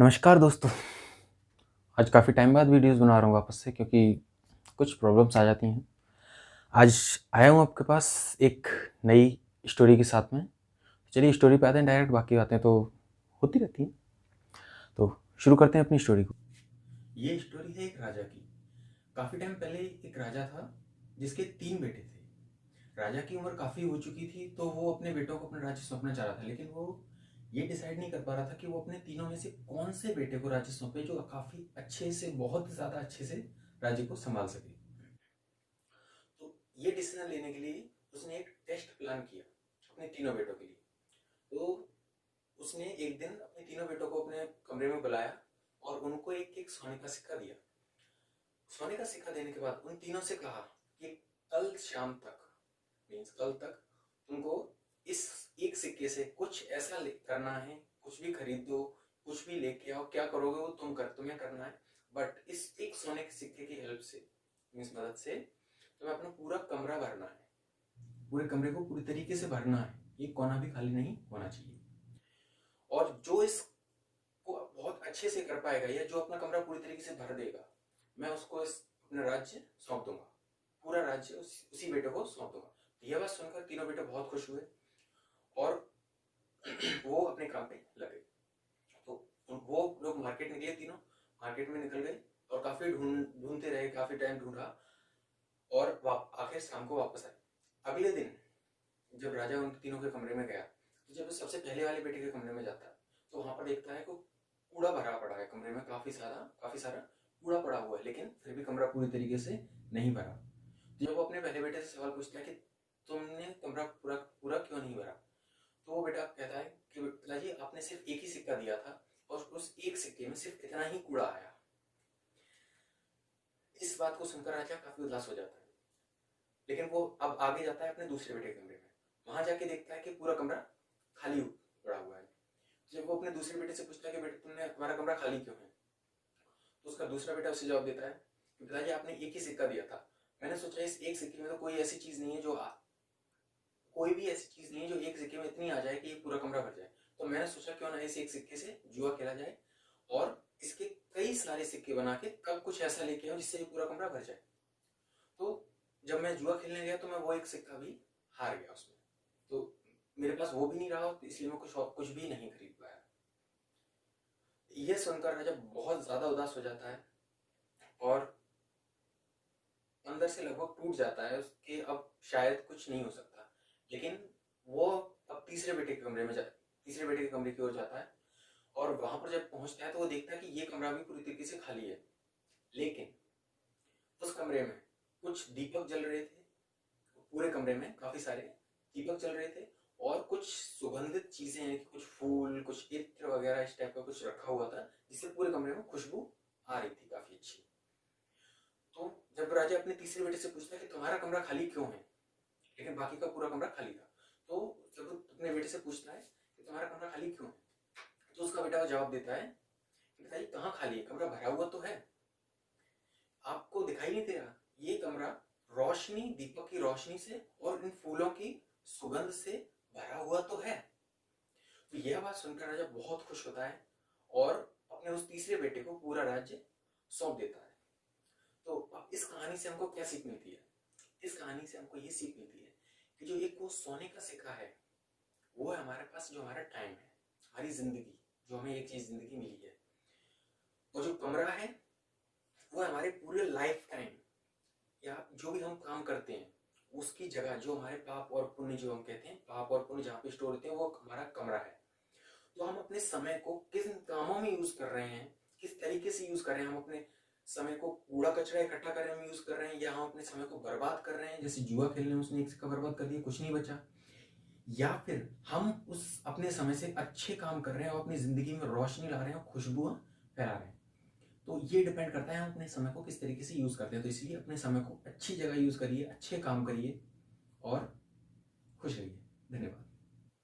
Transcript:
नमस्कार दोस्तों। आज काफ़ी टाइम बाद वीडियोस बना रहा हूँ वापस से, क्योंकि कुछ प्रॉब्लम्स आ जाती हैं। आज आया हूँ आपके पास एक नई स्टोरी के साथ में। चलिए स्टोरी पे आते हैं डायरेक्ट, बाकी बातें तो होती रहती हैं। तो शुरू करते हैं अपनी स्टोरी को। ये स्टोरी है एक राजा की। काफ़ी टाइम पहले एक राजा था जिसके 3 बेटे थे। राजा की उम्र काफ़ी हो चुकी थी, तो वो अपने बेटों को अपना राज्य सौंपना चाह रहा था, लेकिन वो ये डिसाइड नहीं कर पा रहा था कि वो अपने तीनों में से कौन से बेटे को राज्य सौंपे जो काफ़ी अच्छे से, बहुत ज़्यादा अच्छे से राज्य को संभाल सके। तो ये डिसीजन लेने के लिए उसने एक टेस्ट प्लान किया अपने तीनों बेटों के लिए। तो उसने एक दिन अपने तीनों बेटों को अपने कमरे में बुलाया और उनको एक एक सोने का सिक्का दिया। सोने का सिक्का देने के बाद उन तीनों से कहा कि कल शाम तक, मीन्स कल तक, तुमको इस एक सिक्के से कुछ ऐसा करना है, कुछ भी खरीद दो, कुछ भी लेके आओ, क्या करोगे वो तुम्हें करना है। बट इस एक सोने के सिक्के की हेल्प से, मीन्स मदद से, तुम्हें अपना पूरा कमरा भरना है। पूरे कमरे को पूरी तरीके से भरना है, एक कोना भी खाली नहीं होना चाहिए। और जो इसको बहुत अच्छे से कर पाएगा या जो अपना कमरा पूरी तरीके से भर देगा, मैं उसको इस अपना राज्य सौंप दूंगा। पूरा राज्य उसी बेटे को सौंप दूंगा। यह बात सुनकर तीनों बेटे बहुत खुश हुए और वो अपने काम पे लगे। तो वो लोग मार्केट निकले, तीनों मार्केट में निकल गए और काफी ढूंढते रहे, काफी टाइम ढूंढा और आखिर शाम को वापस आए। अगले दिन जब राजा उन तीनों के कमरे में गया, तो जब सबसे पहले वाले बेटे के कमरे में जाता है, तो वहां पर देखता है कि कूड़ा भरा पड़ा है कमरे में, काफी सारा कूड़ा पड़ा हुआ है, लेकिन फिर भी कमरा पूरी तरीके से नहीं भरा। तो जब वो अपने पहले बेटे से सवाल पूछता है कि तुमने कमरा पूरा पूरा क्यों नहीं भरा, तो वो बेटा कहता है कि पिताजी आपने सिर्फ एक ही सिक्का दिया था और उस एक सिक्के में सिर्फ इतना ही कूड़ा आया। इस बात को सुनकर राजा काफी उदास हो जाता है, लेकिन वो अब आगे जाता है अपने दूसरे बेटे के कमरे में। वहां जाके देखता है कि पूरा कमरा खाली पड़ा हुआ है। जब वो अपने दूसरे बेटे से पूछता है कि बेटे तुमने हमारा कमरा खाली क्यों है, तो उसका दूसरा बेटा उसे जवाब देता है कि पिताजी आपने एक ही सिक्का दिया था, मैंने सोचा इस एक सिक्के में तो कोई ऐसी चीज नहीं है कोई भी ऐसी चीज नहीं है जो एक सिक्के में इतनी आ जाए कि ये पूरा कमरा भर जाए। तो मैंने सोचा क्यों ना इस एक सिक्के से जुआ खेला जाए और इसके कई सारे सिक्के बना के तब कुछ ऐसा लेके आओ जिससे ये पूरा कमरा भर जाए। तो जब मैं जुआ खेलने गया तो मैं वो एक सिक्का भी हार गया उसमें। तो मेरे पास वो भी नहीं रहा, तो इसलिए मैं कुछ भी नहीं खरीद पाया। यह सुनकर राजा बहुत ज्यादा उदास हो जाता है और अंदर से लगभग टूट जाता है उसके, अब शायद कुछ नहीं हो सकता। लेकिन वो अब तीसरे बेटे के कमरे की ओर जाता है और वहां पर जब पहुंचता है तो वो देखता है कि ये कमरा भी पूरी तरीके से खाली है, लेकिन उस कमरे में कुछ दीपक जल रहे थे। पूरे कमरे में काफी सारे दीपक चल रहे थे और कुछ सुगंधित चीजें हैं, कुछ फूल, कुछ इत्र वगैरह इस टाइप का कुछ रखा हुआ था, जिससे पूरे कमरे में खुशबू आ रही थी काफी अच्छी। तो जब राजा अपने तीसरे बेटे से पूछता है कि तुम्हारा कमरा खाली क्यों है, लेकिन बाकी का पूरा कमरा खाली था, तो जब वो अपने बेटे से पूछता है कि तुम्हारा कमरा खाली क्यों है, तो उसका बेटा जवाब देता है कि पिताजी कहाँ खाली है, कमरा भरा हुआ तो है, आपको दिखाई नहीं दे रहा, ये कमरा रोशनी, दीपक की रोशनी से और इन फूलों की सुगंध से भरा हुआ तो है। तो यह बात सुनकर राजा बहुत खुश होता है और अपने उस तीसरे बेटे को पूरा राज्य सौंप देता है। तो अब इस कहानी से हमको क्या सीख मिलती है? इस कहानी से हमको ये सीख मिलती है कि जो एक वो सोने का सिक्का है, वो है हमारे पास, जो हमारा टाइम है, हमारी जिंदगी, जो हमें एक चीज जिंदगी मिली है। और जो कमरा है वो हमारे पूरे लाइफ टाइम या जो भी हम काम करते हैं उसकी जगह, जो हमारे पाप और पुण्य, जो हम कहते हैं पाप और पुण्य जहाँ पे स्टोर होते हैं, वो हमारा कमरा है। तो हम अपने समय को किन कामों में यूज कर रहे हैं, किस तरीके से यूज कर रहे हैं, हम अपने समय को कूड़ा कचरा इकट्ठा करने में यूज कर रहे हैं या हम अपने समय को बर्बाद कर रहे हैं, जैसे जुआ खेलने में उसने एक सिक्का बर्बाद कर दिया, कुछ नहीं बचा, या फिर हम उस अपने समय से अच्छे काम कर रहे हैं और अपनी जिंदगी में रोशनी ला रहे हैं और खुशबू फैला रहे हैं। तो ये डिपेंड करता है हम अपने समय को किस तरीके से यूज करते हैं। तो इसलिए अपने समय को अच्छी जगह यूज करिए, अच्छे काम करिए और खुश रहिए। धन्यवाद।